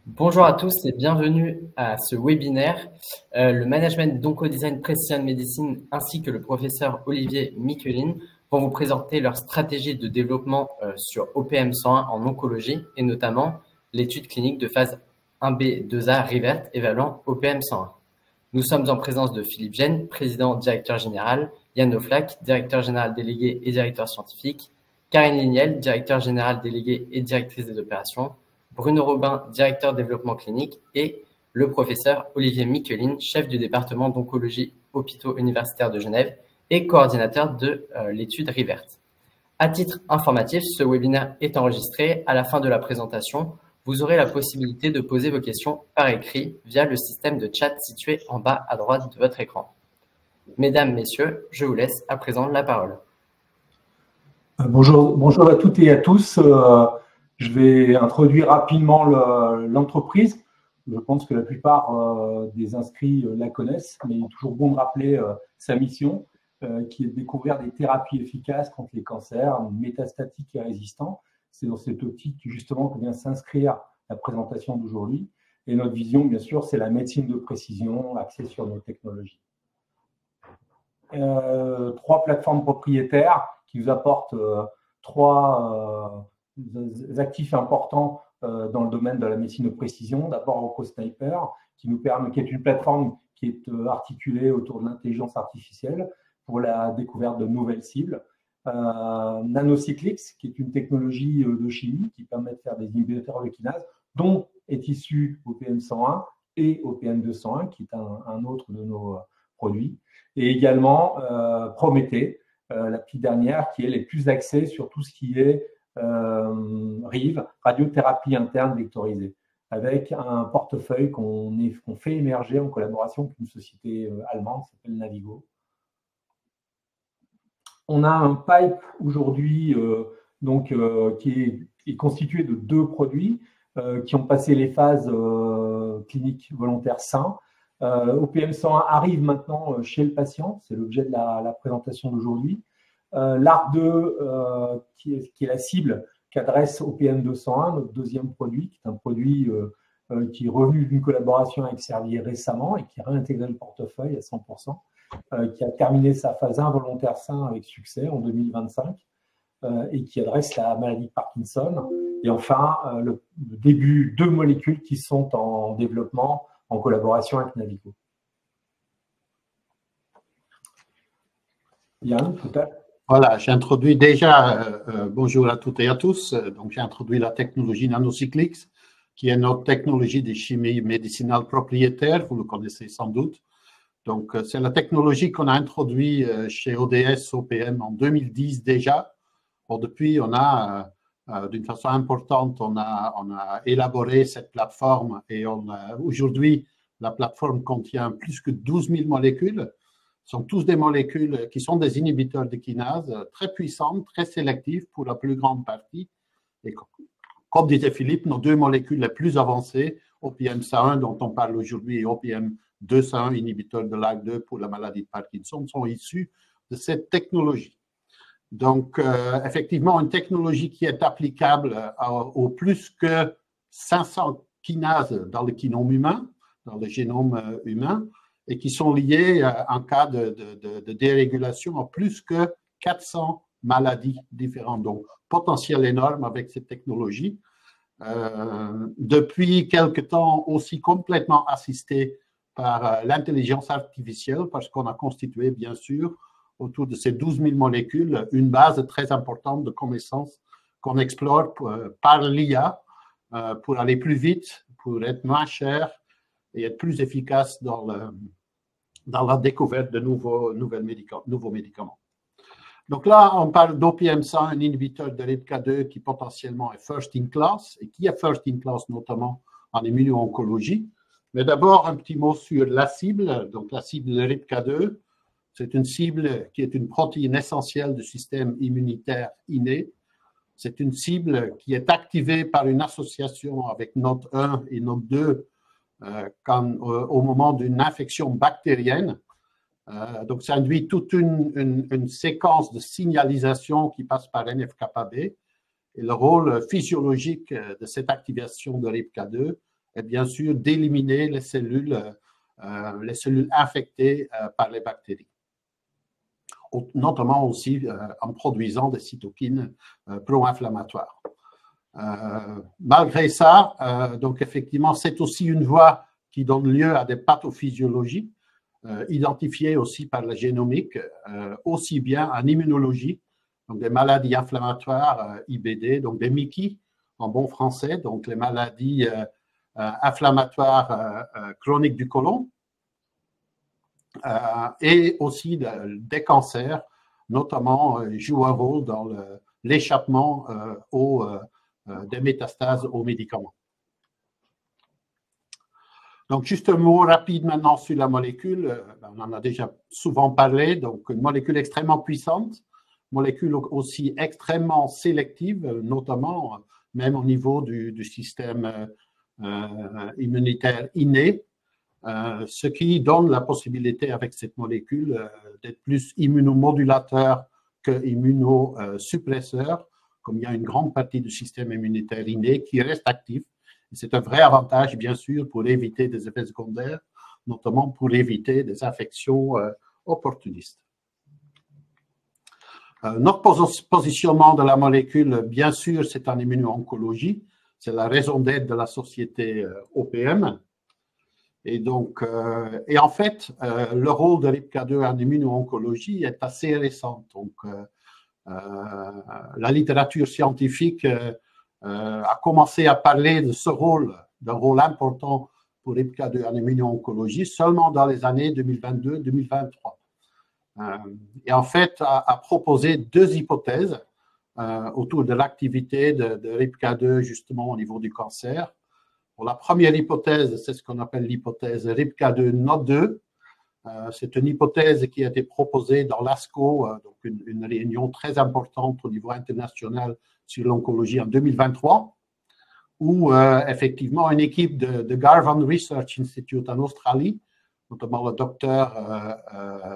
Bonjour à tous et bienvenue à ce webinaire. Le management d'Oncodesign Precision Medicine ainsi que le professeur Olivier Michelin vont vous présenter leur stratégie de développement sur OPM101 en oncologie et notamment l'étude clinique de phase 1B2A REVERT évaluant OPM101. Nous sommes en présence de Philippe Gène, président directeur général, Yann Oflac, directeur général délégué et directeur scientifique, Karine Lignel, directeur général délégué et directrice des opérations, Bruno Robin, directeur développement clinique, et le professeur Olivier Michelin, chef du département d'oncologie hôpitaux universitaires de Genève et coordinateur de l'étude REVERT. À titre informatif, ce webinaire est enregistré. À la fin de la présentation, vous aurez la possibilité de poser vos questions par écrit via le système de chat situé en bas à droite de votre écran. Mesdames, Messieurs, je vous laisse à présent la parole. Bonjour à toutes et à tous. Je vais introduire rapidement l'entreprise. Je pense que la plupart des inscrits la connaissent, mais il est toujours bon de rappeler sa mission, qui est de découvrir des thérapies efficaces contre les cancers métastatiques et résistants. C'est dans cette optique justement que vient s'inscrire la présentation d'aujourd'hui. Et notre vision, bien sûr, c'est la médecine de précision axée sur nos technologies. 3 plateformes propriétaires qui nous apportent 3 actifs importants dans le domaine de la médecine de précision. D'abord, OncoSniper, qui est une plateforme qui est articulée autour de l'intelligence artificielle pour la découverte de nouvelles cibles. Nanocyclics, qui est une technologie de chimie qui permet de faire des inhibiteurs de kinase, dont est issu OPM101 et OPM201, qui est un autre de nos produits. Et également Prométhée, la petite dernière, qui est les plus axée sur tout ce qui est RIV, radiothérapie interne vectorisée, avec un portefeuille qu'on fait émerger en collaboration avec une société allemande qui s'appelle Navigo. On a un pipe aujourd'hui qui est constitué de 2 produits qui ont passé les phases cliniques volontaires sains. OPM101 arrive maintenant chez le patient, c'est l'objet de la présentation d'aujourd'hui. L'ARC2, qui est la cible qu'adresse OPM201, notre deuxième produit, qui est un produit qui est revenu d'une collaboration avec Servier récemment et qui a réintégré le portefeuille à 100%, qui a terminé sa phase 1 volontaire sain avec succès en 2025 et qui adresse la maladie de Parkinson. Et enfin, le début 2 molécules qui sont en développement en collaboration avec Navigo. Yann, peut-être. Voilà, j'ai introduit déjà, bonjour à toutes et à tous, donc j'ai introduit la technologie Nanocyclics, qui est notre technologie de chimie médicinale propriétaire, vous le connaissez sans doute. Donc c'est la technologie qu'on a introduite chez ODS OPM en 2010 déjà. Bon, depuis, on a, d'une façon importante, on a élaboré cette plateforme et aujourd'hui, la plateforme contient plus que 12 000 molécules. Ce sont tous des molécules qui sont des inhibiteurs de kinase très puissantes, très sélectives pour la plus grande partie. Et comme disait Philippe, nos 2 molécules les plus avancées, OPM101 dont on parle aujourd'hui et OPM201, inhibiteur de LAG2 pour la maladie de Parkinson, sont issus de cette technologie. Donc, effectivement, une technologie qui est applicable aux plus que 500 kinases dans le génome humain, et qui sont liées en cas de dérégulation à plus que 400 maladies différentes. Donc, potentiel énorme avec cette technologie. Depuis quelque temps, aussi complètement assisté par l'intelligence artificielle, parce qu'on a constitué, bien sûr, autour de ces 12 000 molécules, une base très importante de connaissances qu'on explore par l'IA pour aller plus vite, pour être moins cher et être plus efficace dans la découverte de nouveaux médicaments. Donc là, on parle d'OPM101, un inhibiteur de RIPK2 qui potentiellement est first in class et qui est first in class notamment en immuno-oncologie. Mais d'abord, un petit mot sur la cible. Donc la cible de RIPK2, c'est une cible qui est une protéine essentielle du système immunitaire inné. C'est une cible qui est activée par une association avec NOD1 et NOD2 au moment d'une infection bactérienne. Donc, ça induit toute une séquence de signalisation qui passe par NF-κB Et le rôle physiologique de cette activation de RIPK2 est bien sûr d'éliminer les cellules infectées par les bactéries, notamment aussi en produisant des cytokines pro-inflammatoires. Malgré ça, donc effectivement, c'est aussi une voie qui donne lieu à des pathophysiologies identifiées aussi par la génomique, aussi bien en immunologie, donc des maladies inflammatoires IBD, donc des MICI en bon français, donc les maladies inflammatoires chroniques du côlon, et aussi des cancers, notamment jouent un rôle dans l'échappement des métastases aux médicaments. Donc, juste un mot rapide maintenant sur la molécule. On en a déjà souvent parlé. Donc, une molécule extrêmement puissante, molécule aussi extrêmement sélective, notamment même au niveau du système immunitaire inné, ce qui donne la possibilité avec cette molécule d'être plus immunomodulateur que immunosuppresseur, comme il y a une grande partie du système immunitaire inné qui reste actif. C'est un vrai avantage, bien sûr, pour éviter des effets secondaires, notamment pour éviter des infections opportunistes. Notre positionnement de la molécule, bien sûr, c'est en immuno-oncologie. C'est la raison d'être de la société OPM. Et donc, en fait, le rôle de RIPK2 en immuno-oncologie est assez récent. Donc, la littérature scientifique a commencé à parler de ce rôle, d'un rôle important pour RIPK2 en immuno-oncologie seulement dans les années 2022-2023. Et en fait, a proposé deux hypothèses autour de l'activité de RIPK2 justement au niveau du cancer. Pour la première hypothèse, c'est ce qu'on appelle l'hypothèse RIPK2 NOD2. C'est une hypothèse qui a été proposée dans l'ASCO, donc une réunion très importante au niveau international sur l'oncologie en 2023, où effectivement une équipe de Garvan Research Institute en Australie, notamment le docteur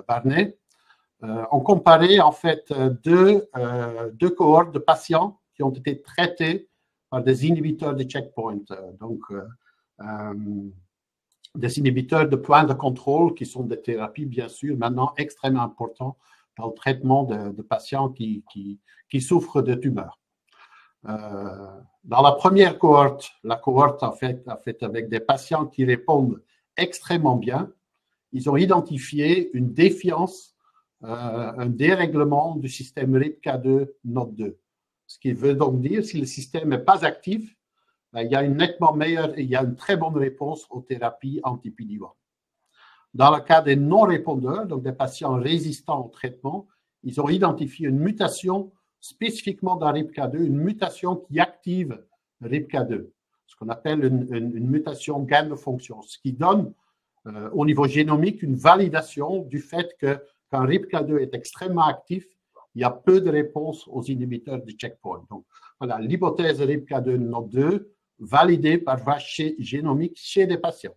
Barnett, ont comparé en fait deux cohortes de patients qui ont été traités par des inhibiteurs de checkpoint, donc des inhibiteurs de points de contrôle qui sont des thérapies, bien sûr, maintenant extrêmement importantes dans le traitement de patients qui souffrent de tumeurs. Dans la première cohorte, la cohorte en fait avec des patients qui répondent extrêmement bien, ils ont identifié une défiance, un dérèglement du système RIPK2 NOD2. Ce qui veut donc dire si le système n'est pas actif, il y a une très bonne réponse aux thérapies anti-PD-1. Dans le cas des non-répondeurs, donc des patients résistants au traitement, ils ont identifié une mutation spécifiquement dans RIPK2, une mutation qui active RIPK2, ce qu'on appelle une mutation gain de fonction, ce qui donne au niveau génomique une validation du fait que quand RIPK2 est extrêmement actif, il y a peu de réponses aux inhibiteurs de checkpoint. Donc, voilà, l'hypothèse RIPK2 NOD2 validée par voie génomique chez des patients.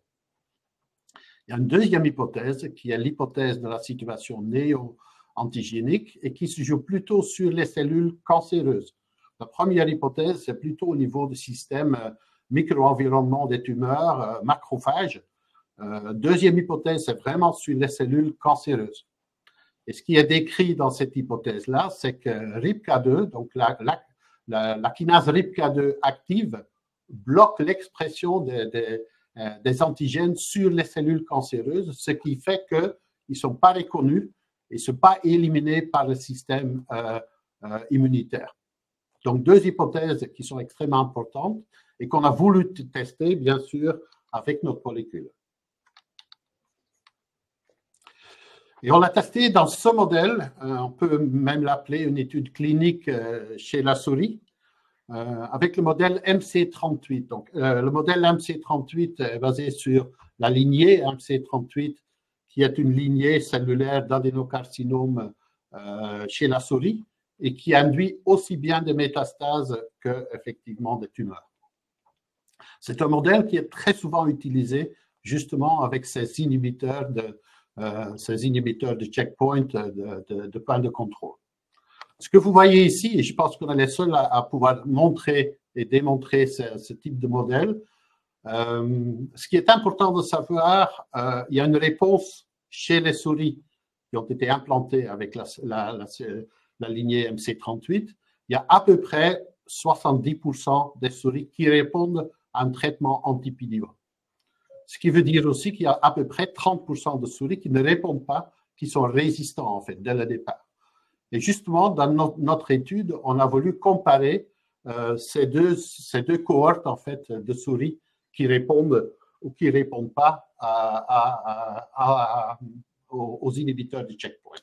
Il y a une deuxième hypothèse qui est l'hypothèse de la situation néo-antigénique et qui se joue plutôt sur les cellules cancéreuses. La première hypothèse, c'est plutôt au niveau du système micro-environnement des tumeurs, macrophages. Deuxième hypothèse, c'est vraiment sur les cellules cancéreuses. Et ce qui est décrit dans cette hypothèse-là, c'est que RIPK2, donc la kinase RIPK2 active, bloque l'expression des antigènes sur les cellules cancéreuses, ce qui fait qu'ils ne sont pas reconnus et ne sont pas éliminés par le système immunitaire. Donc, deux hypothèses qui sont extrêmement importantes et qu'on a voulu tester, bien sûr, avec notre molécule. Et on l'a testé dans ce modèle, on peut même l'appeler une étude clinique chez la souris, avec le modèle MC38. Donc, le modèle MC38 est basé sur la lignée MC38, qui est une lignée cellulaire d'adénocarcinome chez la souris et qui induit aussi bien des métastases que effectivement des tumeurs. C'est un modèle qui est très souvent utilisé justement avec ces inhibiteurs de checkpoint, de point de contrôle. Ce que vous voyez ici, et je pense qu'on est les seuls à pouvoir montrer et démontrer ce type de modèle, ce qui est important de savoir, il y a une réponse chez les souris qui ont été implantées avec la lignée MC38. Il y a à peu près 70% des souris qui répondent à un traitement anti-PD-1. Ce qui veut dire aussi qu'il y a à peu près 30% de souris qui ne répondent pas, qui sont résistants en fait dès le départ. Et justement, dans notre étude, on a voulu comparer ces deux cohortes en fait de souris qui répondent ou qui ne répondent pas aux inhibiteurs du checkpoint.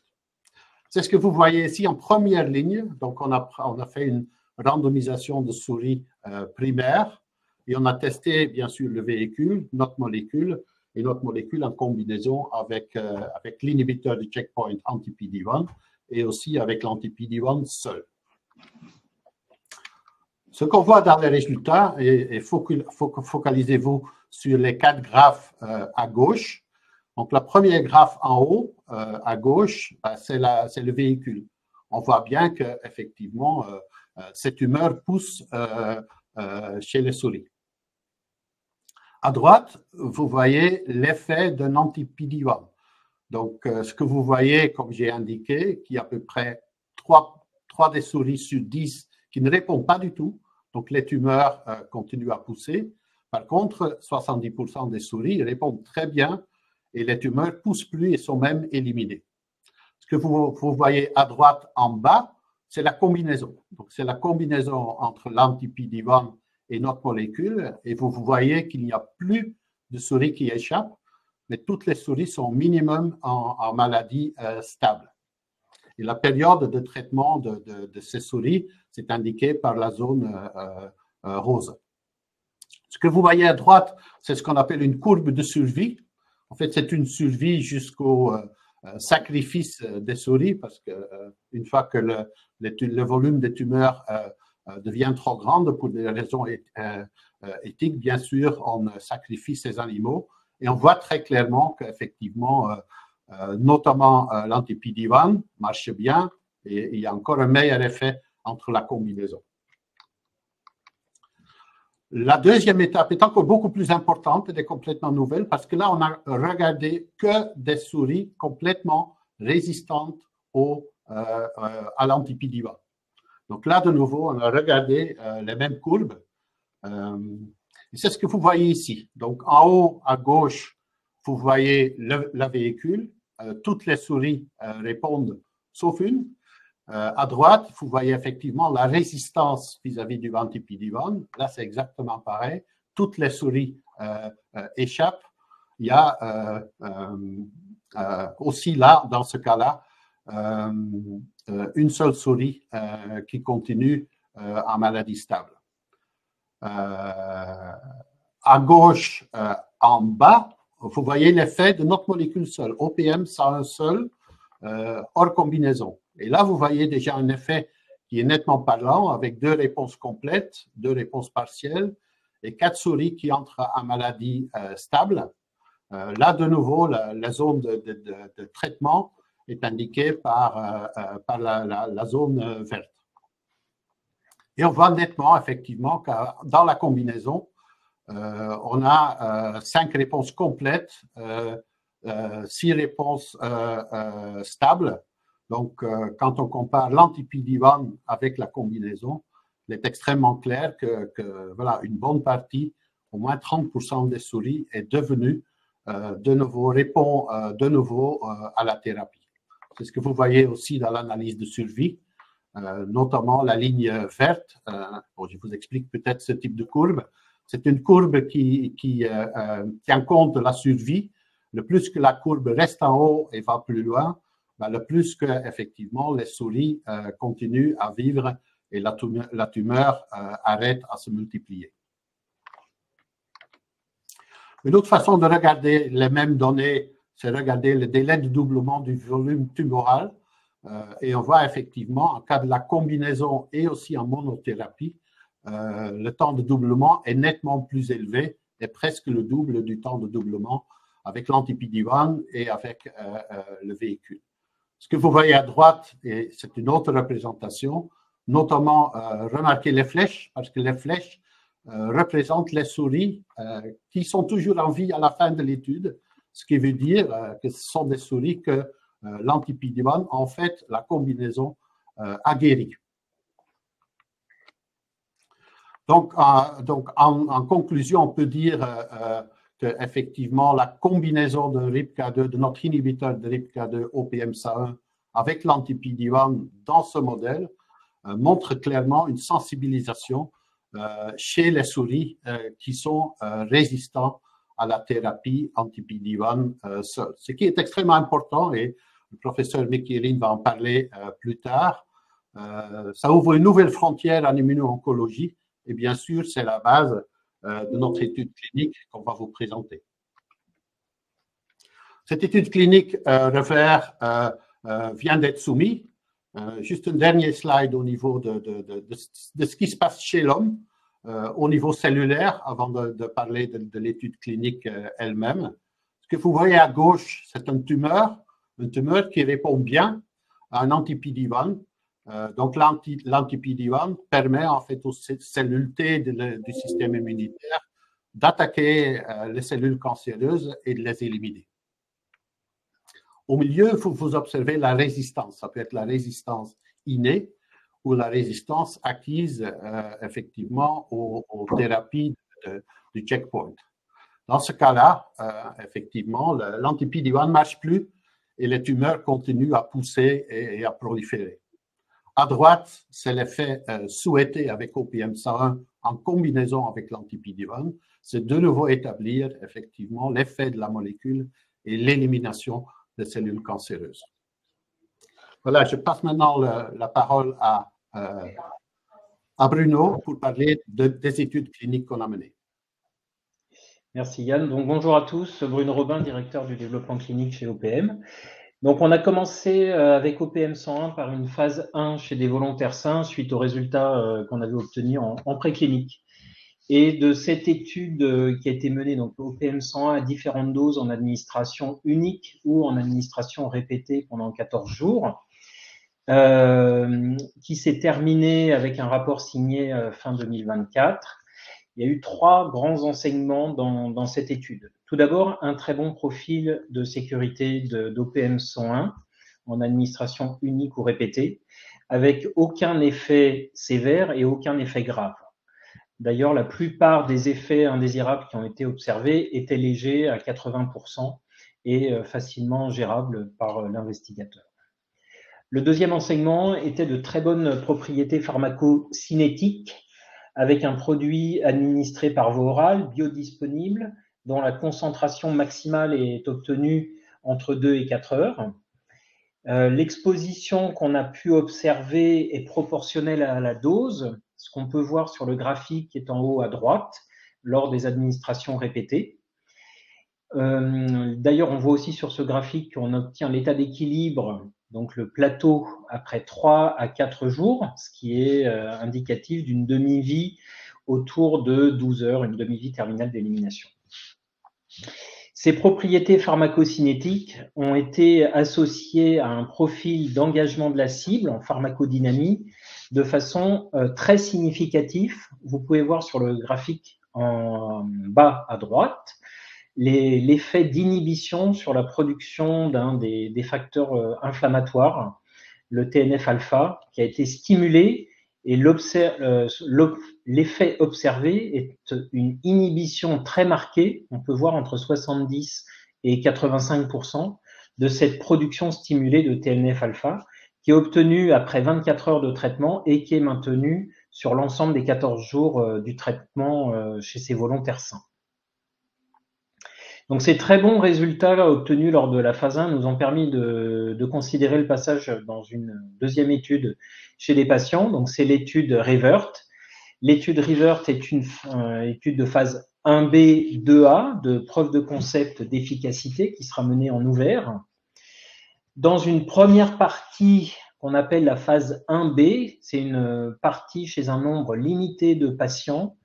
C'est ce que vous voyez ici en première ligne. Donc, on a fait une randomisation de souris primaire et on a testé, bien sûr, le véhicule, notre molécule en combinaison avec l'inhibiteur du checkpoint anti-PD-1 et aussi avec l'anti-PD-1 seul. Ce qu'on voit dans les résultats, et focalisez-vous sur les 4 graphes à gauche. Donc, la première graphe en haut, à gauche, c'est le véhicule. On voit bien qu'effectivement, cette tumeur pousse chez les souris. À droite, vous voyez l'effet d'un anti-PD-1. Donc, ce que vous voyez, comme j'ai indiqué, qu'il y a à peu près 3 des souris sur 10 qui ne répondent pas du tout. Donc, les tumeurs continuent à pousser. Par contre, 70% des souris répondent très bien et les tumeurs ne poussent plus et sont même éliminées. Ce que vous voyez à droite en bas, c'est la combinaison. Donc, c'est la combinaison entre l'anti-PD-1 et notre molécule. Et vous voyez qu'il n'y a plus de souris qui échappent, mais toutes les souris sont minimum en maladie stable. Et la période de traitement de ces souris, c'est indiqué par la zone rose. Ce que vous voyez à droite, c'est ce qu'on appelle une courbe de survie. En fait, c'est une survie jusqu'au sacrifice des souris, parce qu'une fois que le volume des tumeurs devient trop grand pour des raisons éthiques, bien sûr, on sacrifie ces animaux. Et on voit très clairement qu'effectivement, notamment l'anti-PD-1 marche bien et il y a encore un meilleur effet entre la combinaison. La deuxième étape est encore beaucoup plus importante et complètement nouvelle parce que là, on a regardé que des souris complètement résistantes à l'anti-PD-1. Donc là, de nouveau, on a regardé les mêmes courbes. C'est ce que vous voyez ici. Donc, en haut, à gauche, vous voyez le véhicule. Toutes les souris répondent, sauf une. À droite, vous voyez effectivement la résistance vis-à-vis du anti-PD-1. Là, c'est exactement pareil. Toutes les souris échappent. Il y a aussi là, dans ce cas-là, une seule souris qui continue en maladie stable. À gauche, en bas, vous voyez l'effet de notre molécule seule, OPM 101 seul, hors combinaison. Et là, vous voyez déjà un effet qui est nettement parlant, avec 2 réponses complètes, 2 réponses partielles, et 4 souris qui entrent en maladie stable. Là, de nouveau, la zone de traitement est indiquée par la zone verte. Et on voit nettement, effectivement, que dans la combinaison, on a 5 réponses complètes, 6 réponses stables. Donc, quand on compare l'anti-PD-1 avec la combinaison, il est extrêmement clair que voilà, une bonne partie, au moins 30% des souris, est devenue répond de nouveau à la thérapie. C'est ce que vous voyez aussi dans l'analyse de survie. Notamment la ligne verte. Bon, je vous explique peut-être ce type de courbe. C'est une courbe qui tient compte de la survie. Le plus que la courbe reste en haut et va plus loin, ben, le plus que effectivement les souris continuent à vivre et la tumeur arrête à se multiplier. Une autre façon de regarder les mêmes données, c'est regarder le délai de doublement du volume tumoral. Et on voit effectivement, en cas de la combinaison et aussi en monothérapie, le temps de doublement est nettement plus élevé et presque le double du temps de doublement avec l'anti-PD-1 et avec le véhicule. Ce que vous voyez à droite, et c'est une autre représentation, notamment remarquez les flèches, parce que les flèches représentent les souris qui sont toujours en vie à la fin de l'étude, ce qui veut dire que ce sont des souris que l'anti-PD-1, en fait, la combinaison a guéri. Donc, en conclusion, on peut dire qu'effectivement, la combinaison de RIPK2, de notre inhibiteur de RIPK2 OPM1 avec l'anti-PD-1 dans ce modèle montre clairement une sensibilisation chez les souris qui sont résistants à la thérapie anti-PD-1 seule. Ce qui est extrêmement important, et le professeur Michelin va en parler plus tard, ça ouvre une nouvelle frontière en immuno-oncologie, et bien sûr, c'est la base de notre étude clinique qu'on va vous présenter. Cette étude clinique vient d'être soumise. Juste un dernier slide au niveau de ce qui se passe chez l'homme, au niveau cellulaire, avant de parler de l'étude clinique elle-même. Ce que vous voyez à gauche, c'est une tumeur qui répond bien à un anti-PD-1. Donc, l'anti-PD-1 permet en fait aux cellules T du système immunitaire d'attaquer les cellules cancéreuses et de les éliminer. Au milieu, vous observez la résistance. Ça peut être la résistance innée ou la résistance acquise effectivement aux thérapies du checkpoint. Dans ce cas-là, effectivement, l'anti-PD-1 ne marche plus et les tumeurs continuent à pousser et à proliférer. À droite, c'est l'effet souhaité avec OPM101 en combinaison avec l'anti-PD-1. C'est de nouveau établir effectivement l'effet de la molécule et l'élimination des cellules cancéreuses. Voilà, je passe maintenant la parole à Bruno pour parler des études cliniques qu'on a menées. Merci Yann. Donc, bonjour à tous, Bruno Robin, directeur du développement clinique chez OPM. Donc, on a commencé avec OPM101 par une phase 1 chez des volontaires sains suite aux résultats qu'on avait obtenus en préclinique. Et de cette étude qui a été menée, donc OPM101 à différentes doses en administration unique ou en administration répétée pendant 14 jours, qui s'est terminée avec un rapport signé fin 2024. Il y a eu 3 grands enseignements dans cette étude. Tout d'abord, un très bon profil de sécurité d'OPM101 en administration unique ou répétée, avec aucun effet sévère et aucun effet grave. D'ailleurs, la plupart des effets indésirables qui ont été observés étaient légers à 80% et facilement gérables par l'investigateur. Le deuxième enseignement était de très bonnes propriétés pharmacocinétiques avec un produit administré par voie orale, biodisponible, dont la concentration maximale est obtenue entre 2 et 4 heures. L'exposition qu'on a pu observer est proportionnelle à la dose, ce qu'on peut voir sur le graphique qui est en haut à droite, lors des administrations répétées. D'ailleurs, on voit aussi sur ce graphique qu'on obtient l'état d'équilibre, donc le plateau après 3 à 4 jours, ce qui est indicatif d'une demi-vie autour de 12 heures, une demi-vie terminale d'élimination. Ces propriétés pharmacocinétiques ont été associées à un profil d'engagement de la cible en pharmacodynamie de façon très significative. Vous pouvez voir sur le graphique en bas à droite l'effet d'inhibition sur la production d'un des facteurs inflammatoires, le TNF-alpha, qui a été stimulé et l'effet observé est une inhibition très marquée, on peut voir entre 70 et 85% de cette production stimulée de TNF-alpha, qui est obtenue après 24 heures de traitement et qui est maintenue sur l'ensemble des 14 jours du traitement chez ces volontaires sains. Donc, ces très bons résultats obtenus lors de la phase 1 nous ont permis de considérer le passage dans une deuxième étude chez des patients. Donc, c'est l'étude REVERT. L'étude REVERT est une étude de phase 1B, 2A, de preuve de concept d'efficacité qui sera menée en ouvert. Dans une première partie qu'on appelle la phase 1B, c'est une partie chez un nombre limité de patients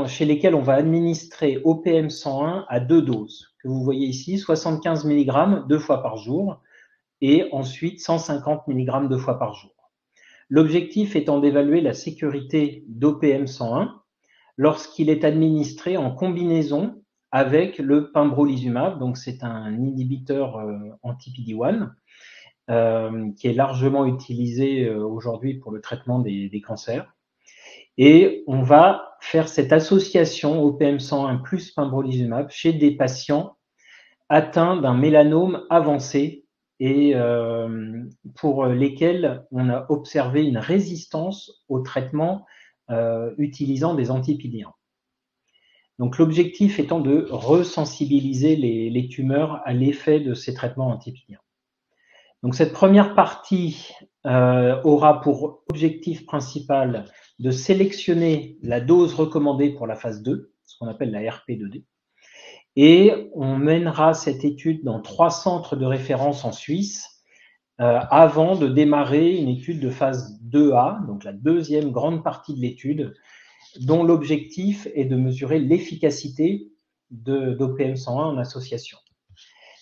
chez lesquels on va administrer OPM101 à 2 doses, que vous voyez ici, 75 mg 2 fois par jour, et ensuite 150 mg 2 fois par jour. L'objectif étant d'évaluer la sécurité d'OPM101 lorsqu'il est administré en combinaison avec le pembrolizumab, donc c'est un inhibiteur anti-PD-1 qui est largement utilisé aujourd'hui pour le traitement des cancers. Et on va faire cette association OPM101 plus pembrolizumab chez des patients atteints d'un mélanome avancé et pour lesquels on a observé une résistance au traitement utilisant des anti-PD-1. Donc l'objectif étant de resensibiliser les tumeurs à l'effet de ces traitements anti-PD-1. Donc cette première partie aura pour objectif principal de sélectionner la dose recommandée pour la phase 2, ce qu'on appelle la RP2D, et on mènera cette étude dans 3 centres de référence en Suisse avant de démarrer une étude de phase 2A, donc la deuxième grande partie de l'étude, dont l'objectif est de mesurer l'efficacité d'OPM101 en association.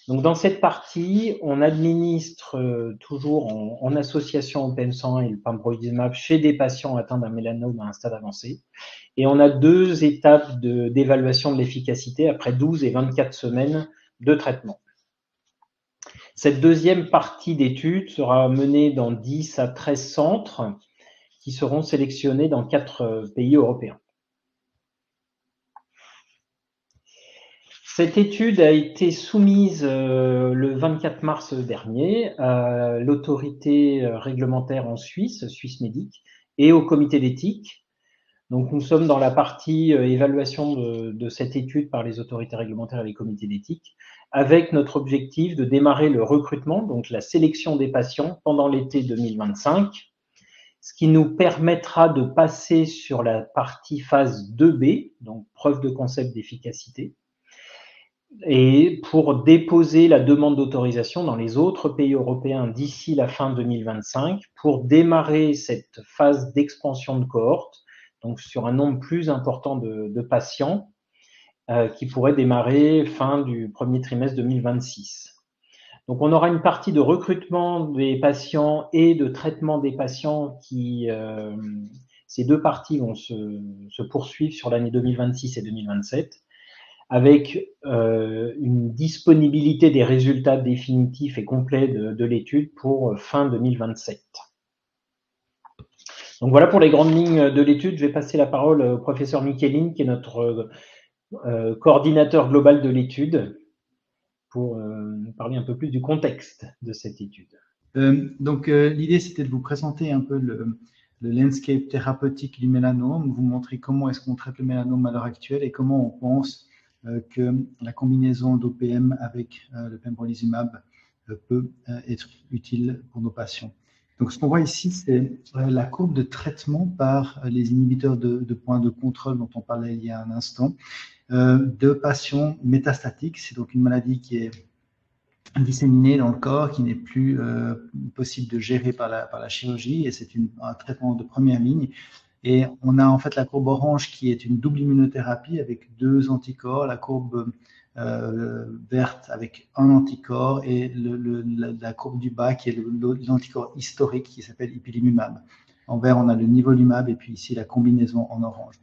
Donc dans cette partie, on administre toujours en association OPM101 et le pembrolizumab chez des patients atteints d'un mélanome à un stade avancé. Et on a 2 étapes d'évaluation de l'efficacité après 12 et 24 semaines de traitement. Cette deuxième partie d'étude sera menée dans 10 à 13 centres qui seront sélectionnés dans 4 pays européens. Cette étude a été soumise le 24 mars dernier à l'autorité réglementaire en Suisse, Swissmedic, et au comité d'éthique. Donc nous sommes dans la partie évaluation de cette étude par les autorités réglementaires et les comités d'éthique, avec notre objectif de démarrer le recrutement, donc la sélection des patients pendant l'été 2025, ce qui nous permettra de passer sur la partie phase 2B, donc preuve de concept d'efficacité, et pour déposer la demande d'autorisation dans les autres pays européens d'ici la fin 2025 pour démarrer cette phase d'expansion de cohorte, donc sur un nombre plus important de patients qui pourrait démarrer fin du premier trimestre 2026. Donc on aura une partie de recrutement des patients et de traitement des patients qui, ces 2 parties vont se poursuivre sur l'année 2026 et 2027. Avec une disponibilité des résultats définitifs et complets de l'étude pour fin 2027. Donc voilà pour les grandes lignes de l'étude. Je vais passer la parole au professeur Michelin, qui est notre coordinateur global de l'étude, pour nous parler un peu plus du contexte de cette étude. L'idée, c'était de vous présenter un peu le landscape thérapeutique du mélanome, vous montrer comment est-ce qu'on traite le mélanome à l'heure actuelle et comment on pense que la combinaison d'OPM avec le pembrolizumab peut être utile pour nos patients. Donc, ce qu'on voit ici, c'est la courbe de traitement par les inhibiteurs de points de contrôle dont on parlait il y a un instant, de patients métastatiques. C'est donc une maladie qui est disséminée dans le corps, qui n'est plus possible de gérer par la chirurgie, et c'est un traitement de première ligne. Et on a en fait la courbe orange qui est une double immunothérapie avec 2 anticorps, la courbe verte avec un anticorps et la courbe du bas qui est l'anticorps historique qui s'appelle ipilimumab. En vert, on a le nivolumab et puis ici la combinaison en orange.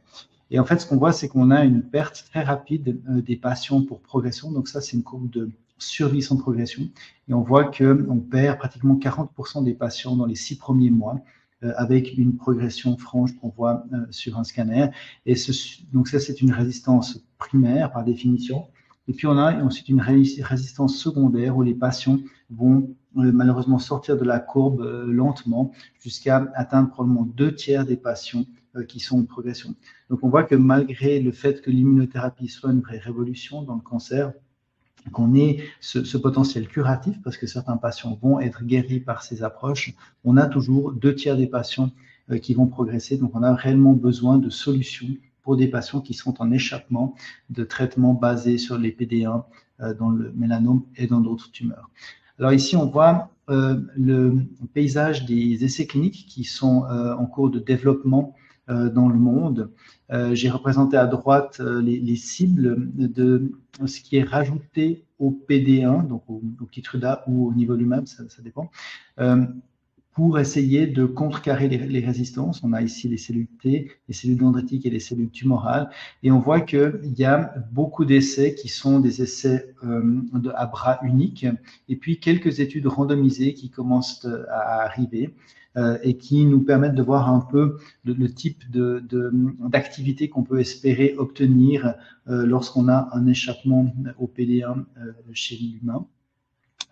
Et en fait, ce qu'on voit, c'est qu'on a une perte très rapide des patients pour progression. Donc ça, c'est une courbe de survie sans progression. Et on voit qu'on perd pratiquement 40% des patients dans les 6 premiers mois. Avec une progression franche qu'on voit sur un scanner. Et donc ça, c'est une résistance primaire par définition. Et puis on a ensuite une résistance secondaire où les patients vont malheureusement sortir de la courbe lentement jusqu'à atteindre probablement 2/3 des patients qui sont en progression. Donc on voit que malgré le fait que l'immunothérapie soit une vraie révolution dans le cancer, qu'on ait ce potentiel curatif, parce que certains patients vont être guéris par ces approches, on a toujours 2/3 des patients qui vont progresser. Donc, on a réellement besoin de solutions pour des patients qui sont en échappement de traitements basés sur les PD-1 dans le mélanome et dans d'autres tumeurs. Alors ici, on voit le paysage des essais cliniques qui sont en cours de développement dans le monde. J'ai représenté à droite les cibles de ce qui est rajouté au PD1, donc au Keytruda ou au nivolumab, ça dépend, pour essayer de contrecarrer les résistances. On a ici les cellules T, les cellules dendritiques et les cellules tumorales. Et on voit qu'il y a beaucoup d'essais qui sont des essais à bras uniques, et puis quelques études randomisées qui commencent à arriver et qui nous permettent de voir un peu le type d'activité qu'on peut espérer obtenir lorsqu'on a un échappement au PD1 chez l'humain.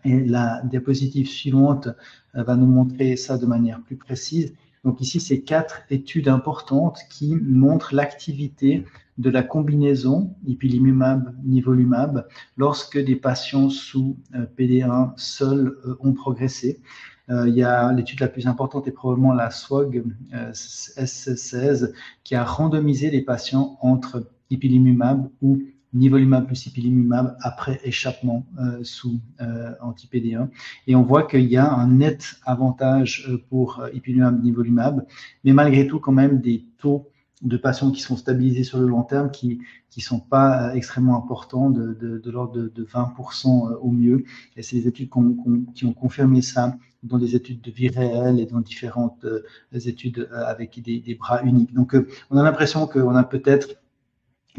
Et la diapositive suivante va nous montrer ça de manière plus précise. Donc ici, c'est 4 études importantes qui montrent l'activité de la combinaison ipilimumab-nivolumab lorsque des patients sous PD1 seuls ont progressé. Il y a l'étude la plus importante est probablement la SWOG S16 qui a randomisé les patients entre ipilimumab ou nivolumab plus ipilimumab après échappement sous anti-PD1. Et on voit qu'il y a un net avantage pour ipilimumab-nivolumab, mais malgré tout, quand même, des taux de patients qui sont stabilisés sur le long terme qui sont pas extrêmement importants, de l'ordre de 20% au mieux. Et c'est des études qui ont confirmé ça dans des études de vie réelle et dans différentes études avec des bras uniques. Donc, on a l'impression qu'on a peut-être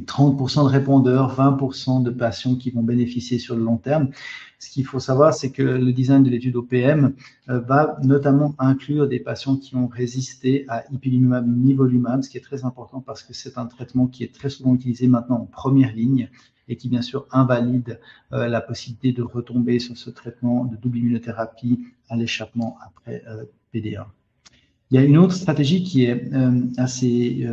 30% de répondeurs, 20% de patients qui vont bénéficier sur le long terme. Ce qu'il faut savoir, c'est que le design de l'étude OPM va notamment inclure des patients qui ont résisté à ipilimumab nivolumab, ce qui est très important parce que c'est un traitement qui est très souvent utilisé maintenant en première ligne et qui bien sûr invalide la possibilité de retomber sur ce traitement de double immunothérapie à l'échappement après PD1. Il y a une autre stratégie qui est assez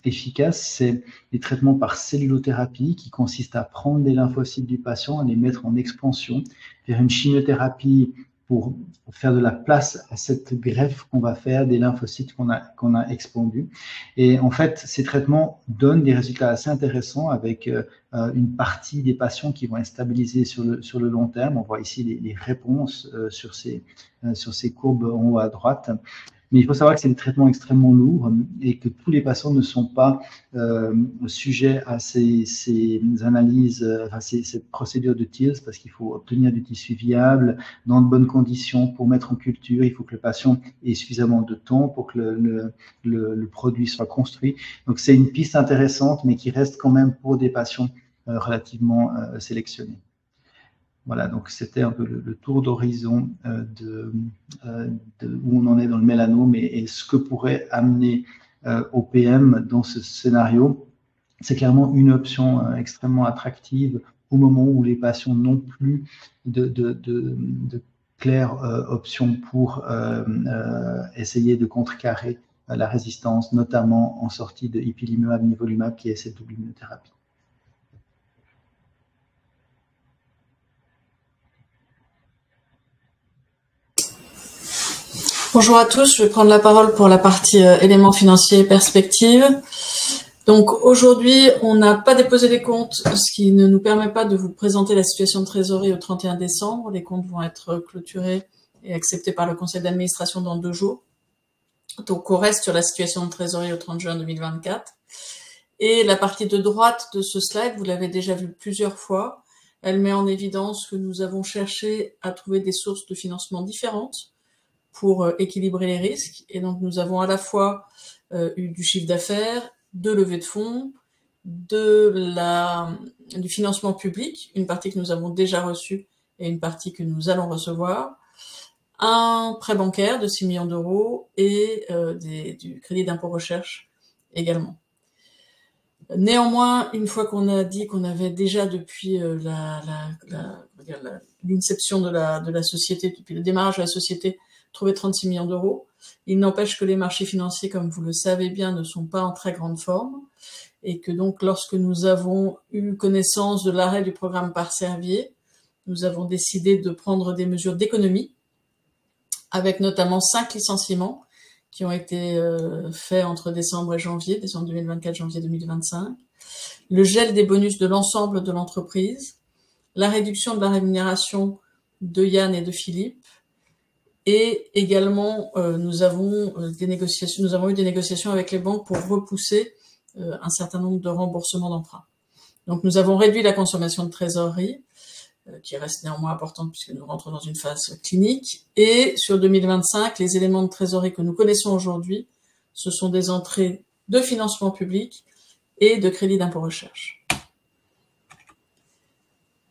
efficace, c'est les traitements par cellulothérapie qui consiste à prendre des lymphocytes du patient et les mettre en expansion, faire une chimiothérapie pour faire de la place à cette greffe qu'on va faire des lymphocytes qu'on a expandus. Et en fait, ces traitements donnent des résultats assez intéressants avec une partie des patients qui vont être stabilisés sur le long terme. On voit ici les réponses sur ces courbes en haut à droite. Mais il faut savoir que c'est des traitements extrêmement lourds et que tous les patients ne sont pas sujets à ces analyses, enfin cette procédure de TILS, parce qu'il faut obtenir du tissu viable dans de bonnes conditions pour mettre en culture. Il faut que le patient ait suffisamment de temps pour que le produit soit construit. Donc c'est une piste intéressante, mais qui reste quand même pour des patients relativement sélectionnés. Voilà, donc c'était un peu le tour d'horizon où on en est dans le mélanome et ce que pourrait amener OPM dans ce scénario. C'est clairement une option extrêmement attractive au moment où les patients n'ont plus de claires options pour essayer de contrecarrer la résistance, notamment en sortie de ipilimumab, nivolumab, qui est cette double immunothérapie. Bonjour à tous, je vais prendre la parole pour la partie éléments financiers et perspectives. Donc aujourd'hui, on n'a pas déposé les comptes, ce qui ne nous permet pas de vous présenter la situation de trésorerie au 31 décembre. Les comptes vont être clôturés et acceptés par le conseil d'administration dans 2 jours. Donc on reste sur la situation de trésorerie au 30 juin 2024. Et la partie de droite de ce slide, vous l'avez déjà vu plusieurs fois, elle met en évidence que nous avons cherché à trouver des sources de financement différentes pour équilibrer les risques. Et donc, nous avons à la fois eu du chiffre d'affaires, de levée de fonds, du financement public, une partie que nous avons déjà reçue et une partie que nous allons recevoir, un prêt bancaire de 6 millions d'euros et du crédit d'impôt recherche également. Néanmoins, une fois qu'on a dit qu'on avait déjà depuis l'inception de la société, depuis le démarrage de la société, trouvé 36 millions d'euros. Il n'empêche que les marchés financiers, comme vous le savez bien, ne sont pas en très grande forme et que donc lorsque nous avons eu connaissance de l'arrêt du programme par Servier, nous avons décidé de prendre des mesures d'économie avec notamment 5 licenciements qui ont été faits entre décembre 2024, janvier 2025, le gel des bonus de l'ensemble de l'entreprise, la réduction de la rémunération de Yann et de Philippe, Et également, nous avons eu des négociations avec les banques pour repousser un certain nombre de remboursements d'emprunts. Donc, nous avons réduit la consommation de trésorerie, qui reste néanmoins importante puisque nous rentrons dans une phase clinique. Et sur 2025, les éléments de trésorerie que nous connaissons aujourd'hui, ce sont des entrées de financement public et de crédit d'impôt recherche.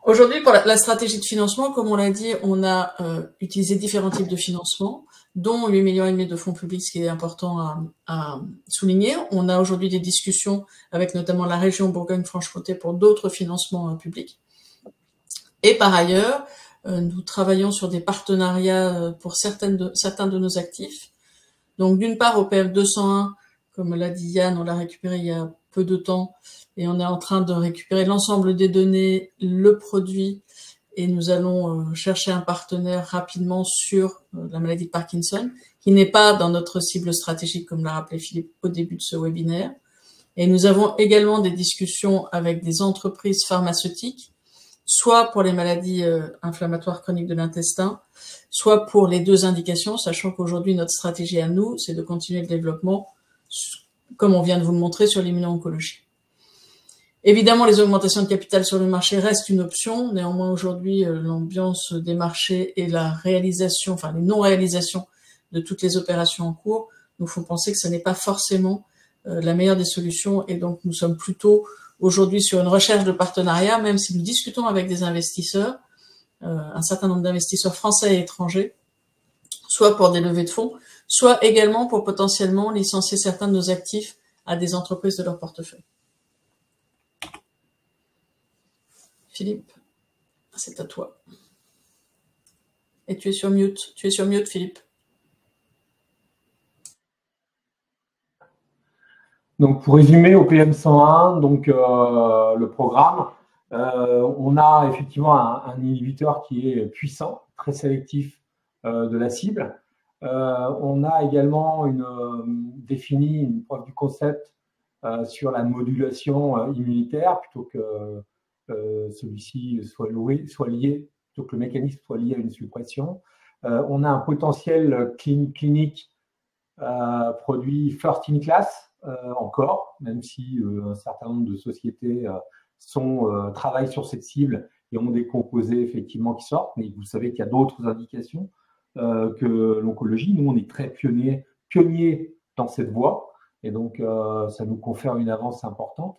Aujourd'hui, pour la stratégie de financement, comme on l'a dit, on a utilisé différents types de financement, dont 8,5 millions de fonds publics, ce qui est important à souligner. On a aujourd'hui des discussions avec notamment la région Bourgogne-Franche-Comté pour d'autres financements publics. Et par ailleurs, nous travaillons sur des partenariats pour certains de nos actifs. Donc d'une part, OPF 201, comme l'a dit Yann, on l'a récupéré il y a peu de temps, et on est en train de récupérer l'ensemble des données, le produit, et nous allons chercher un partenaire rapidement sur la maladie de Parkinson, qui n'est pas dans notre cible stratégique, comme l'a rappelé Philippe au début de ce webinaire. Et nous avons également des discussions avec des entreprises pharmaceutiques, soit pour les maladies inflammatoires chroniques de l'intestin, soit pour les deux indications, sachant qu'aujourd'hui, notre stratégie à nous, c'est de continuer le développement, comme on vient de vous le montrer, sur l'immuno-oncologie. Évidemment, les augmentations de capital sur le marché restent une option. Néanmoins, aujourd'hui, l'ambiance des marchés et la réalisation, enfin les non-réalisations de toutes les opérations en cours nous font penser que ce n'est pas forcément la meilleure des solutions. Et donc, nous sommes plutôt aujourd'hui sur une recherche de partenariat, même si nous discutons avec des investisseurs, un certain nombre d'investisseurs français et étrangers, soit pour des levées de fonds, soit également pour potentiellement licencier certains de nos actifs à des entreprises de leur portefeuille. Philippe, c'est à toi. Et tu es sur mute. Tu es sur mute, Philippe. Donc, pour résumer, OPM 101, donc le programme, on a effectivement un inhibiteur qui est puissant, très sélectif de la cible. On a également défini une preuve du concept sur la modulation immunitaire plutôt que celui-ci soit lié, plutôt que le mécanisme soit lié à une suppression. On a un potentiel clinique produit first in class encore, même si un certain nombre de sociétés travaillent sur cette cible et ont des composés effectivement qui sortent, mais vous savez qu'il y a d'autres indications que l'oncologie. Nous, on est très pionniers dans cette voie, et donc ça nous confère une avance importante.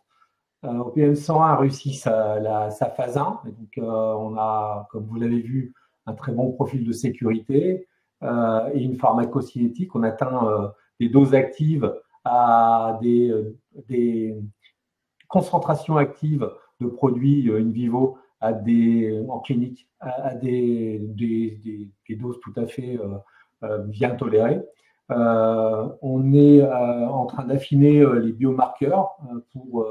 OPM 101 a réussi sa phase 1, et donc on a, comme vous l'avez vu, un très bon profil de sécurité et une pharmacocinétique. On atteint des doses actives à des concentrations actives de produits in vivo en clinique à des doses tout à fait bien tolérées. On est en train d'affiner les biomarqueurs pour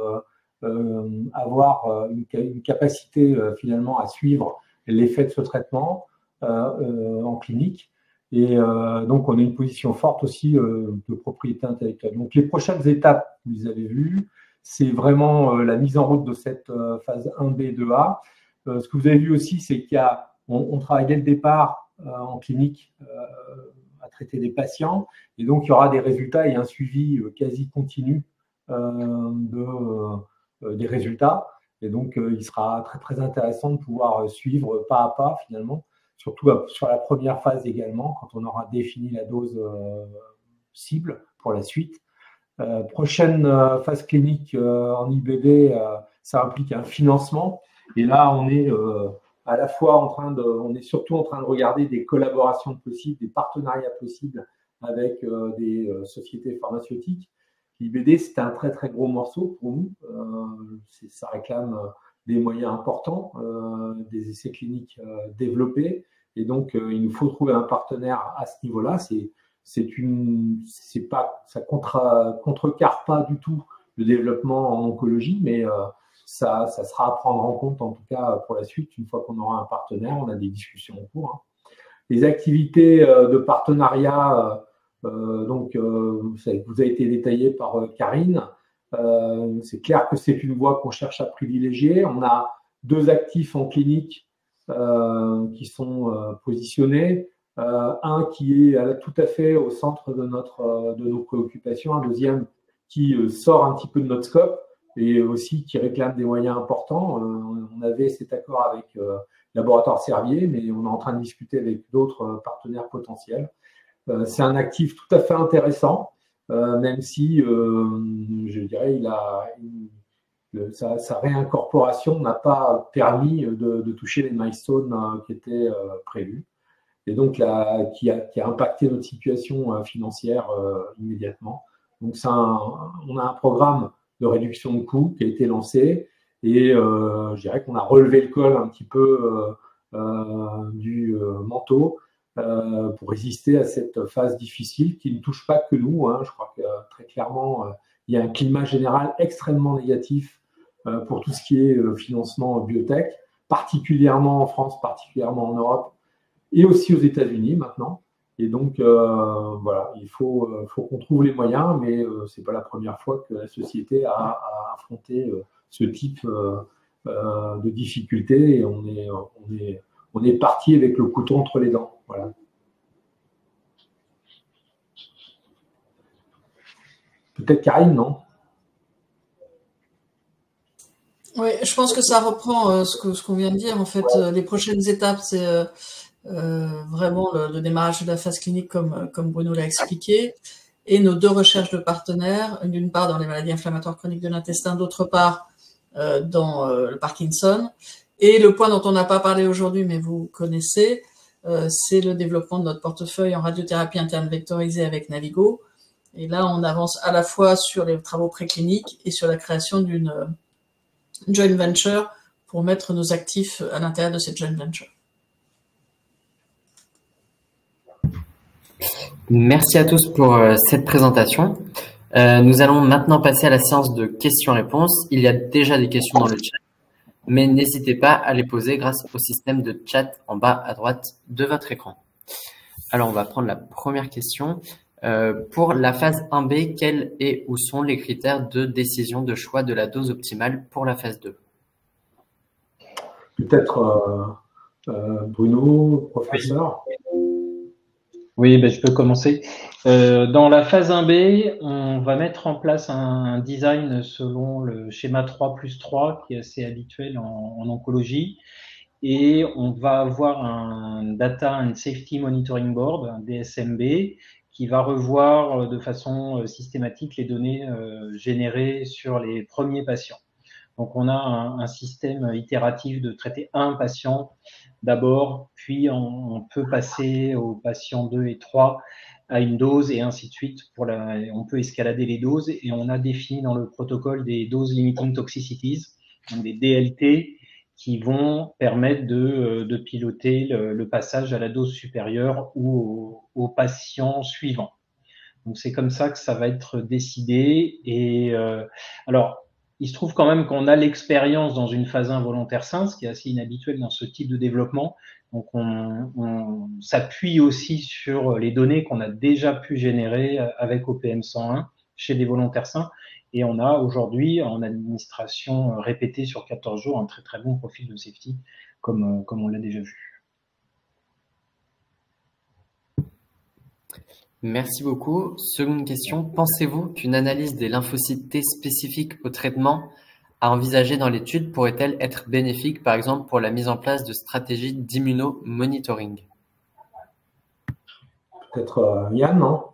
avoir une capacité finalement à suivre l'effet de ce traitement en clinique. Et donc, on a une position forte aussi de propriété intellectuelle. Donc, les prochaines étapes, vous les avez vues, c'est vraiment la mise en route de cette phase 1B, 2A. Ce que vous avez vu aussi, c'est qu'on travaille dès le départ en clinique à traiter des patients. Et donc, il y aura des résultats et un suivi quasi continu des résultats. Et donc, il sera très, très intéressant de pouvoir suivre pas à pas, finalement, surtout sur la première phase également, quand on aura défini la dose cible pour la suite. Prochaine phase clinique en IBD, ça implique un financement. Et là, on est à la fois on est surtout en train de regarder des collaborations possibles, des partenariats possibles avec des sociétés pharmaceutiques. L'IBD, c'est un très, très gros morceau pour nous. Ça réclame des moyens importants, des essais cliniques développés. Et donc, il nous faut trouver un partenaire à ce niveau-là. Ça contrecarre pas du tout le développement en oncologie, mais ça sera à prendre en compte, en tout cas pour la suite, une fois qu'on aura un partenaire. On a des discussions en cours. Hein. Les activités de partenariat, vous a été détaillé par Karine. C'est clair que c'est une voie qu'on cherche à privilégier. On a 2 actifs en clinique qui sont positionnés. Un qui est tout à fait au centre de nos préoccupations, un deuxième qui sort un petit peu de notre scope et aussi qui réclame des moyens importants. On avait cet accord avec Laboratoire Servier, mais on est en train de discuter avec d'autres partenaires potentiels. C'est un actif tout à fait intéressant, même si, je dirais, sa réincorporation n'a pas permis de toucher les milestones qui étaient prévus. Et donc, qui a impacté notre situation financière immédiatement. Donc, on a un programme de réduction de coûts qui a été lancé et je dirais qu'on a relevé le col un petit peu du manteau pour résister à cette phase difficile qui ne touche pas que nous. Je crois que très clairement, il y a un climat général extrêmement négatif pour tout ce qui est financement biotech, particulièrement en France, particulièrement en Europe et aussi aux États-Unis maintenant. Et donc, voilà, il faut qu'on trouve les moyens, mais ce n'est pas la première fois que la société a affronté ce type de difficultés et on est parti avec le couteau entre les dents. Voilà. Peut-être Karine, non? Oui, je pense que ça reprend ce qu'on vient de dire. En fait, les prochaines étapes, c'est vraiment le démarrage de la phase clinique comme Bruno l'a expliqué, et nos deux recherches de partenaires, d'une part dans les maladies inflammatoires chroniques de l'intestin, d'autre part dans le Parkinson. Et le point dont on n'a pas parlé aujourd'hui, mais vous connaissez, c'est le développement de notre portefeuille en radiothérapie interne vectorisée avec Navigo. Et là, on avance à la fois sur les travaux précliniques et sur la création d'une joint venture pour mettre nos actifs à l'intérieur de cette joint venture. Merci à tous pour cette présentation. Nous allons maintenant passer à la séance de questions-réponses. Il y a déjà des questions dans le chat, mais n'hésitez pas à les poser grâce au système de chat en bas à droite de votre écran. Alors, on va prendre la première question. Pour la phase 1B, quels et où sont les critères de décision de choix de la dose optimale pour la phase 2? Peut-être Bruno, professeur. Oui, ben, je peux commencer. Dans la phase 1B, on va mettre en place un design selon le schéma 3+3 qui est assez habituel en oncologie. Et on va avoir un Data and Safety Monitoring Board, un DSMB, qui va revoir de façon systématique les données générées sur les premiers patients. Donc, on a un système itératif de traiter un patient d'abord, puis on peut passer aux patients 2 et 3 à une dose et ainsi de suite. On peut escalader les doses et on a défini dans le protocole des Dose Limiting Toxicities, donc des DLT, qui vont permettre de piloter le passage à la dose supérieure ou au patient suivant. Donc, c'est comme ça que ça va être décidé. Et alors, il se trouve quand même qu'on a l'expérience dans une phase 1 volontaire sain, ce qui est assez inhabituel dans ce type de développement. Donc, on s'appuie aussi sur les données qu'on a déjà pu générer avec OPM101 chez des volontaires sains. Et on a aujourd'hui, en administration répétée sur 14 jours, un très très bon profil de safety, comme on l'a déjà vu. Merci beaucoup. Seconde question, pensez-vous qu'une analyse des lymphocytes T spécifiques au traitement à envisager dans l'étude pourrait-elle être bénéfique, par exemple, pour la mise en place de stratégies d'immunomonitoring? Peut-être Yann, non?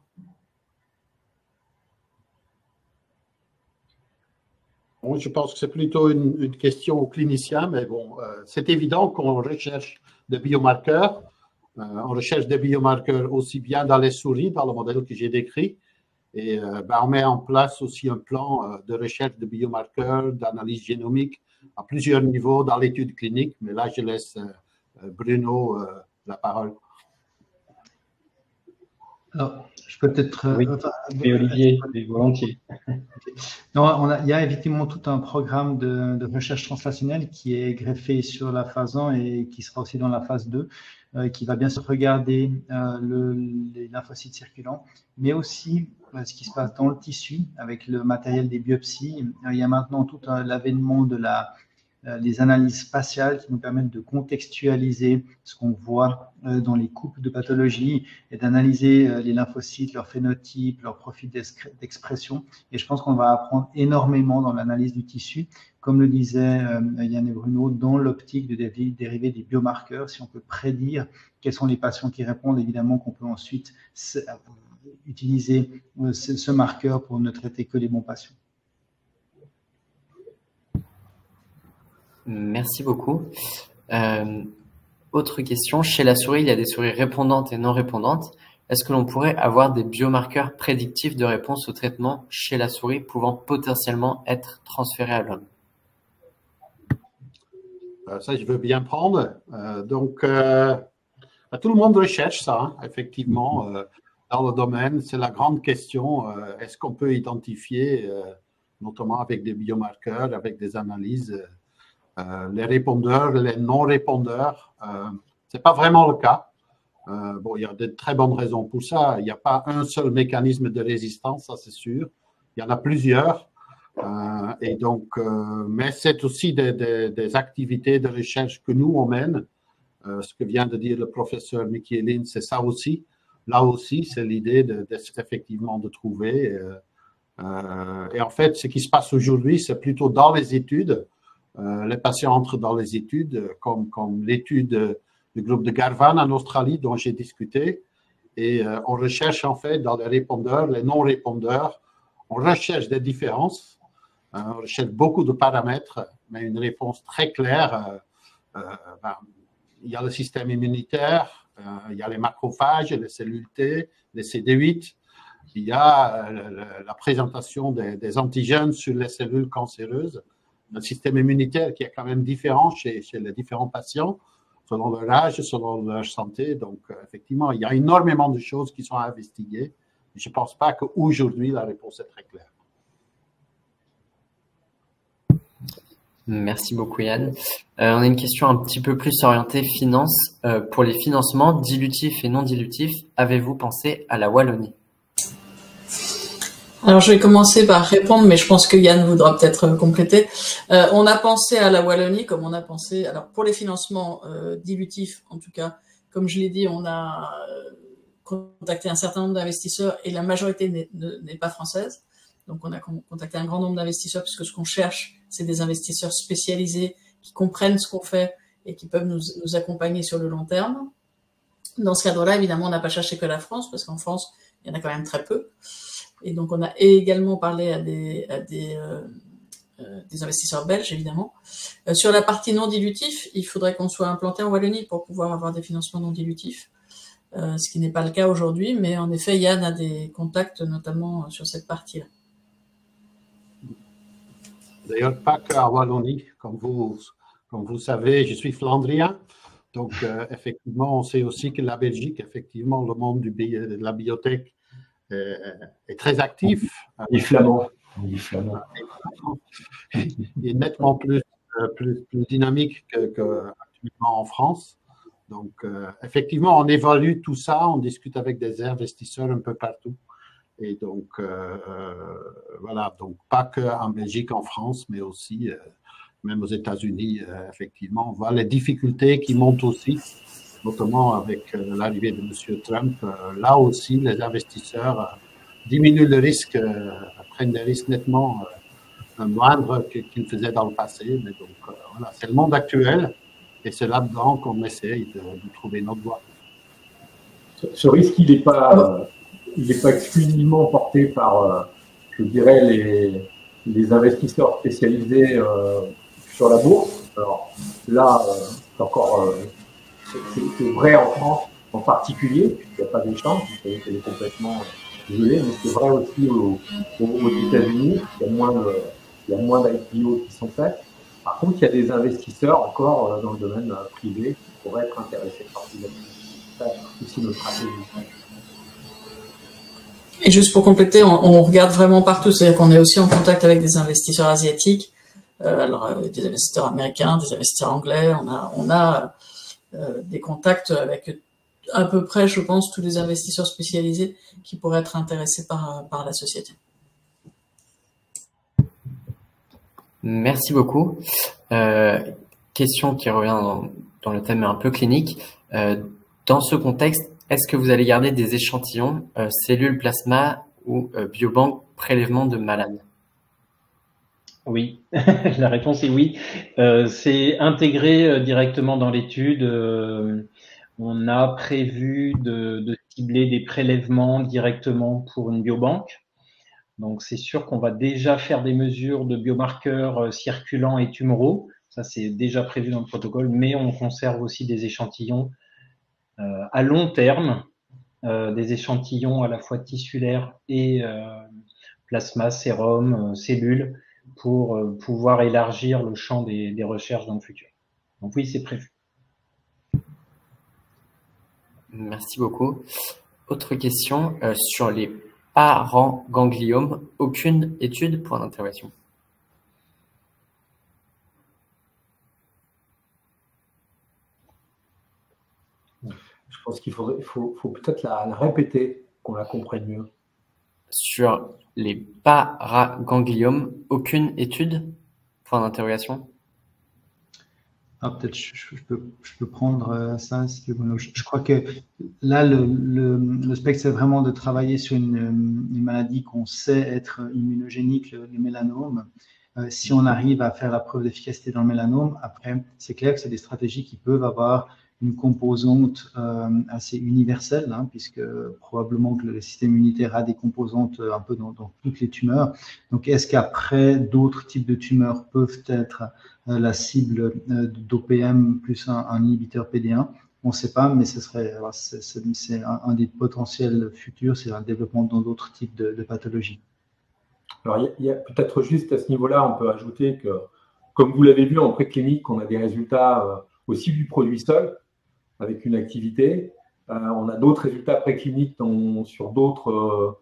Bon, je pense que c'est plutôt une question aux cliniciens, mais bon, c'est évident qu'on recherche des biomarqueurs. On recherche des biomarqueurs aussi bien dans les souris, dans le modèle que j'ai décrit, et on met en place aussi un plan de recherche de biomarqueurs, d'analyse génomique à plusieurs niveaux dans l'étude clinique. Mais là, je laisse Bruno la parole. Alors, je peux peut-être… Oui, Olivier, volontiers. Non, il y a effectivement tout un programme de recherche translationnelle qui est greffé sur la phase 1 et qui sera aussi dans la phase 2, qui va bien se regarder les lymphocytes circulants, mais aussi ce qui se passe dans le tissu avec le matériel des biopsies. Il y a maintenant tout l'avènement de la les analyses spatiales qui nous permettent de contextualiser ce qu'on voit dans les couples de pathologie et d'analyser les lymphocytes, leur phénotype, leur profil d'expression. Et je pense qu'on va apprendre énormément dans l'analyse du tissu, comme le disaient Yann et Bruno, dans l'optique de dériver des biomarqueurs. Si on peut prédire quels sont les patients qui répondent, évidemment qu'on peut ensuite utiliser ce marqueur pour ne traiter que les bons patients. Merci beaucoup. Autre question, chez la souris, il y a des souris répondantes et non répondantes. Est-ce que l'on pourrait avoir des biomarqueurs prédictifs de réponse au traitement chez la souris pouvant potentiellement être transférés à l'homme? Ça, je veux bien prendre. Tout le monde recherche ça, hein, effectivement, dans le domaine. C'est la grande question. Est-ce qu'on peut identifier, notamment avec des biomarqueurs, avec des analyses, les répondeurs, les non-répondeurs? Ce n'est pas vraiment le cas. Il y a de très bonnes raisons pour ça. Il n'y a pas un seul mécanisme de résistance, ça c'est sûr. Il y en a plusieurs. Mais c'est aussi des activités de recherche que nous, on mène. Ce que vient de dire le professeur Michelin, c'est ça aussi. Là aussi, c'est l'idée effectivement de trouver. Et en fait, ce qui se passe aujourd'hui, c'est plutôt dans les études. Les patients entrent dans les études, comme l'étude du groupe de Garvan en Australie, dont j'ai discuté. Et on recherche en fait dans les répondeurs, les non-répondeurs, on recherche des différences, on recherche beaucoup de paramètres, mais une réponse très claire. Il y a le système immunitaire, il y a les macrophages, les cellules T, les CD8, il y a la présentation des antigènes sur les cellules cancéreuses, un système immunitaire qui est quand même différent chez les différents patients, selon leur âge, selon leur santé. Donc, effectivement, il y a énormément de choses qui sont à investiguer. Je ne pense pas qu'aujourd'hui, la réponse est très claire. Merci beaucoup, Yann. On a une question un petit peu plus orientée finance. Pour les financements dilutifs et non dilutifs, avez-vous pensé à la Wallonie? Alors, je vais commencer par répondre, mais je pense que Yann voudra peut-être compléter. On a pensé à la Wallonie comme on a pensé... Alors, pour les financements dilutifs, en tout cas, comme je l'ai dit, on a contacté un certain nombre d'investisseurs et la majorité n'est pas française. Donc, on a contacté un grand nombre d'investisseurs puisque ce qu'on cherche, c'est des investisseurs spécialisés qui comprennent ce qu'on fait et qui peuvent nous accompagner sur le long terme. Dans ce cadre-là, évidemment, on n'a pas cherché que la France parce qu'en France, il y en a quand même très peu. Et donc, on a également parlé à des investisseurs belges, évidemment. Sur la partie non dilutif, il faudrait qu'on soit implanté en Wallonie pour pouvoir avoir des financements non dilutifs, ce qui n'est pas le cas aujourd'hui. Mais en effet, Yann a des contacts, notamment sur cette partie-là. D'ailleurs, pas qu'à Wallonie. Comme vous savez, je suis flandrien. Donc, effectivement, on sait aussi que la Belgique, effectivement, le monde de la biotech est très actif. Il est flamand. Il est nettement plus dynamique qu'actuellement en France. Donc, effectivement, on évalue tout ça, on discute avec des investisseurs un peu partout. Et donc, voilà, donc pas qu'en Belgique, en France, mais aussi, même aux États-Unis, effectivement, on voit les difficultés qui montent aussi, notamment avec l'arrivée de M. Trump. Là aussi, les investisseurs diminuent le risque, prennent des risques nettement moindres qu'ils faisaient dans le passé. Mais donc, voilà, c'est le monde actuel et c'est là-dedans qu'on essaye de trouver notre voie. Ce risque, il n'est pas exclusivement porté par, je dirais, les investisseurs spécialisés sur la bourse. Alors là, c'est vrai en France en particulier, puisqu'il n'y a pas d'échange, qu'elle est complètement gelée, mais c'est vrai aussi aux États-Unis, il y a moins d'IPO qui sont faits. Par contre, il y a des investisseurs encore dans le domaine privé qui pourraient être intéressés par ces activités. C'est aussi notre stratégie. Et juste pour compléter, on regarde vraiment partout, c'est-à-dire qu'on est aussi en contact avec des investisseurs asiatiques, des investisseurs américains, des investisseurs anglais, on a des contacts avec à peu près, je pense, tous les investisseurs spécialisés qui pourraient être intéressés par la société. Merci beaucoup. Question qui revient dans le thème un peu clinique. Dans ce contexte, est-ce que vous allez garder des échantillons, cellules, plasma ou biobank, prélèvement de malades? Oui, la réponse est oui. C'est intégré directement dans l'étude. On a prévu de cibler des prélèvements directement pour une biobanque. Donc, c'est sûr qu'on va déjà faire des mesures de biomarqueurs circulants et tumoraux. Ça, c'est déjà prévu dans le protocole, mais on conserve aussi des échantillons à long terme, des échantillons à la fois tissulaires et plasma, sérum, cellules, pour pouvoir élargir le champ des recherches dans le futur. Donc oui, c'est prévu. Merci beaucoup. Autre question sur les parangangliomes. Aucune étude pour l'intervention. Je pense qu'il faut peut-être la répéter, qu'on la comprenne mieux. Sur les paragangliomes, aucune étude pour l'interrogation? Peut-être je peux prendre ça. Je crois que là, le spectre, c'est vraiment de travailler sur une maladie qu'on sait être immunogénique, le mélanome. Si on arrive à faire la preuve d'efficacité dans le mélanome, après, c'est clair que c'est des stratégies qui peuvent avoir une composante assez universelle, hein, puisque probablement que le système immunitaire a des composantes un peu dans toutes les tumeurs. Donc, est-ce qu'après, d'autres types de tumeurs peuvent être la cible d'OPM plus un inhibiteur PD1? On ne sait pas, mais ce serait, c'est un des potentiels futurs, c'est un développement dans d'autres types de pathologies. Alors, il y a peut-être juste à ce niveau-là, on peut ajouter que, comme vous l'avez vu en préclinique, on a des résultats aussi du produit seul, avec une activité. On a d'autres résultats précliniques dans d'autres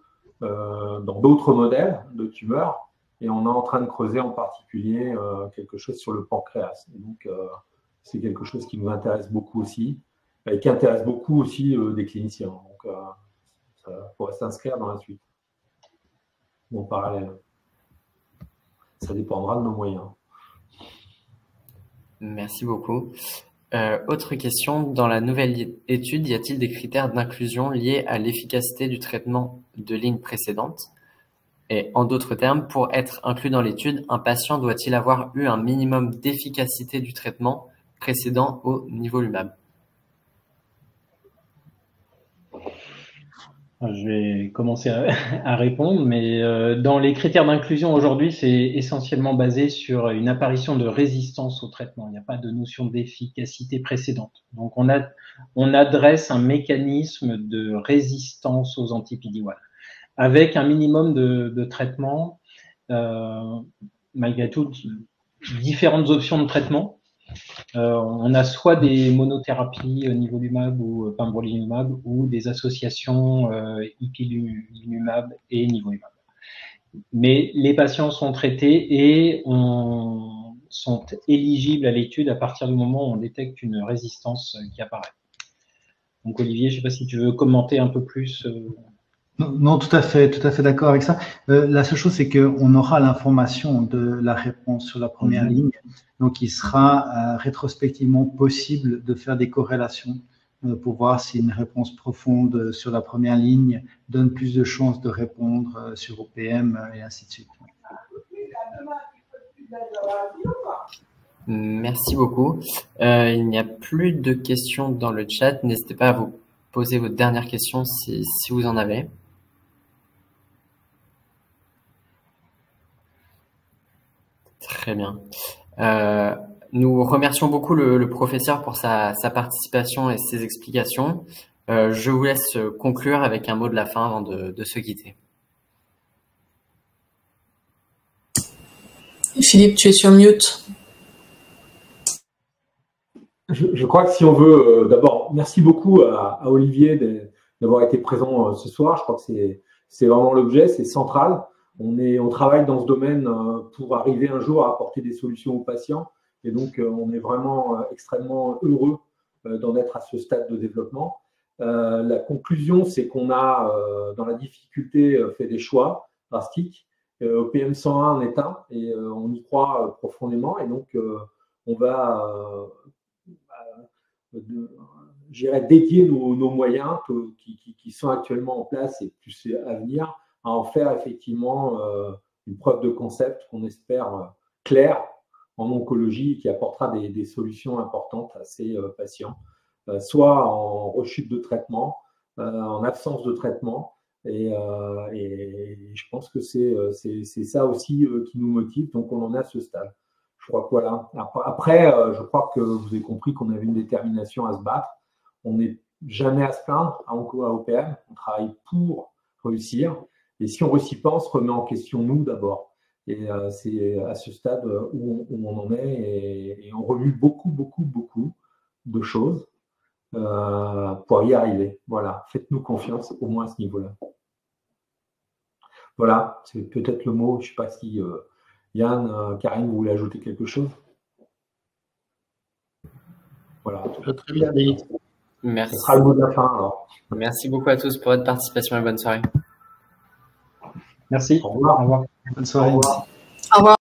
modèles de tumeurs. Et on est en train de creuser en particulier quelque chose sur le pancréas. Et donc, c'est quelque chose qui nous intéresse beaucoup aussi, et qui intéresse beaucoup aussi des cliniciens. Donc, ça pourrait s'inscrire dans la suite. En parallèle. Ça dépendra de nos moyens. Merci beaucoup. Autre question, dans la nouvelle étude, y a-t-il des critères d'inclusion liés à l'efficacité du traitement de ligne précédente? Et en d'autres termes, pour être inclus dans l'étude, un patient doit-il avoir eu un minimum d'efficacité du traitement précédent au nivolumab? Je vais commencer à répondre, mais dans les critères d'inclusion aujourd'hui, c'est essentiellement basé sur une apparition de résistance au traitement. Il n'y a pas de notion d'efficacité précédente. Donc, on adresse un mécanisme de résistance aux anti-PD-1 avec un minimum de traitement, malgré tout, différentes options de traitement. On a soit des monothérapies nivolumab ou pembrolizumab ou des associations ipilimumab et nivolumab. Mais les patients sont traités et sont éligibles à l'étude à partir du moment où on détecte une résistance qui apparaît. Donc Olivier, je ne sais pas si tu veux commenter un peu plus. Non, tout à fait d'accord avec ça. La seule chose, c'est qu'on aura l'information de la réponse sur la première ligne. Donc, il sera rétrospectivement possible de faire des corrélations pour voir si une réponse profonde sur la première ligne donne plus de chances de répondre sur OPM et ainsi de suite. Merci beaucoup. Il n'y a plus de questions dans le chat. N'hésitez pas à vous poser vos dernières questions si vous en avez. Très bien. Nous remercions beaucoup le professeur pour sa participation et ses explications. Je vous laisse conclure avec un mot de la fin avant de se quitter. Philippe, tu es sur mute. Je crois que si on veut, d'abord, merci beaucoup à Olivier d'avoir été présent ce soir. Je crois que c'est vraiment l'objet, c'est central. On travaille dans ce domaine pour arriver un jour à apporter des solutions aux patients. Et donc, on est vraiment extrêmement heureux d'en être à ce stade de développement. La conclusion, c'est qu'on a, dans la difficulté, fait des choix drastiques. OPM 101 en est un, et on y croit profondément. Et donc, on va dédier nos moyens qui sont actuellement en place et plus à venir à en faire effectivement une preuve de concept qu'on espère claire en oncologie et qui apportera des solutions importantes à ces patients, soit en rechute de traitement, en absence de traitement. Et je pense que c'est ça aussi qui nous motive, donc on en est à ce stade. Je crois que voilà. Après, je crois que vous avez compris qu'on avait une détermination à se battre. On n'est jamais à se plaindre à OPM. On travaille pour réussir. Et si on ne réussit pas, on se remet en question nous d'abord. Et c'est à ce stade où on en est. Et on remue beaucoup de choses pour y arriver. Voilà. Faites-nous confiance, au moins à ce niveau-là. Voilà. C'est peut-être le mot. Je ne sais pas si Yann, Karine, vous voulez ajouter quelque chose? Voilà. Très bien dit. Merci. Ce sera le mot de la fin alors. Merci beaucoup à tous pour votre participation et bonne soirée. Merci. Au revoir. Au revoir. Bonne soirée. Au revoir. Au revoir.